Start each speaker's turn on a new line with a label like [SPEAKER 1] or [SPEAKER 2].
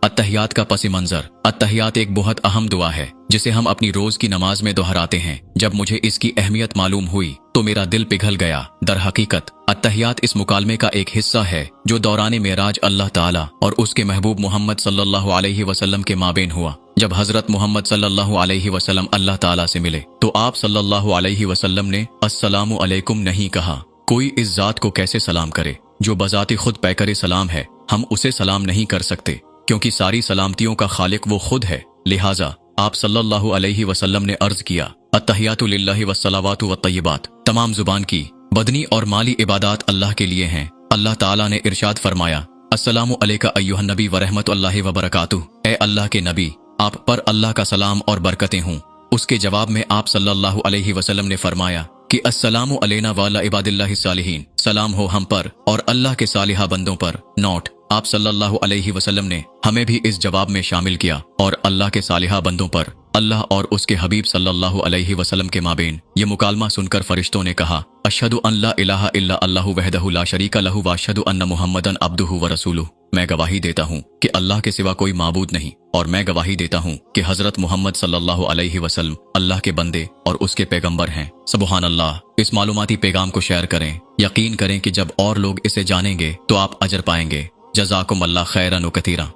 [SPEAKER 1] अत्तहियात का पस मंजर। अत्तहियात एक बहुत अहम दुआ है जिसे हम अपनी रोज की नमाज में दोहराते हैं। जब मुझे इसकी अहमियत मालूम हुई तो मेरा दिल पिघल गया। दर हकीकत अत्तहियात इस मुकालमे का एक हिस्सा है जो दौरान मेराज अल्लाह ताला और उसके महबूब मोहम्मद सल्लल्लाहु अलैहि वसल्लम के माबेन हुआ। जब हजरत मोहम्मद सल्लल्लाहु अलैहि वसल्लम अल्लाह ताला से मिले तो आप सल्लल्लाहु अलैहि वसल्लम ने अस्सलामु अलैकुम नहीं कहा। कोई इस जात को कैसे सलाम करे जो बजाते खुद पैकरे सलाम है। हम उसे सलाम नहीं कर सकते क्योंकि सारी सलामतियों का खालिक वो खुद है। लिहाजा आप सल्लल्लाहु अलैहि वसल्लम ने अर्ज किया, अत्तहियातु लिल्लाहि वस्सलावातु वत्तय्यिबात। तमाम जुबान की, बदनी और माली इबादात अल्लाह के लिए हैं। अल्लाह ताला ने इरशाद फरमाया, अस्सलामु अलैका अय्युहन नबी व रहमतुल्लाहि व बरकातुहू। ए अल्लाह के नबी, आप पर अल्लाह का सलाम और बरकतें हों। उसके जवाब में आप सल्लल्लाहु अलैहि वसल्लम ने फरमाया कि अस्सलामु अलैना व अला इबादिल्लाहि सालिहीन। सलाम हो हम पर और अल्लाह के सालिहा बंदों पर। नोट, आप सल्लल्लाहु अलैहि वसल्लम ने हमें भी इस जवाब में शामिल किया और अल्लाह के सालिहा बंदों पर अल्लाह और उसके हबीब सल्लल्लाहु अलैहि वसल्लम के माबेन ये मुकालमा सुनकर फरिश्तों ने कहा, अशहदु अन ला इलाहा इल्ला अल्लाहु वहदहु ला शरीका लहु व अशहदु अन्ना मुहम्मदन अब्दुहु व रसूलुहु। मैं गवाही देता हूँ कि अल्लाह के सिवा कोई माबूद नहीं और मैं गवाही देता हूँ कि हजरत मोहम्मद सल्लल्लाहु अलैहि वसल्लम अल्लाह के बंदे और उसके पैगंबर हैं। सुबहान अल्लाह। इस मालूमाती पैगाम को शेयर करें। यकीन करें कि जब और लोग इसे जानेंगे तो आप अजर पाएंगे। जज़ाकुम अल्लाह खैरन व कतीरा।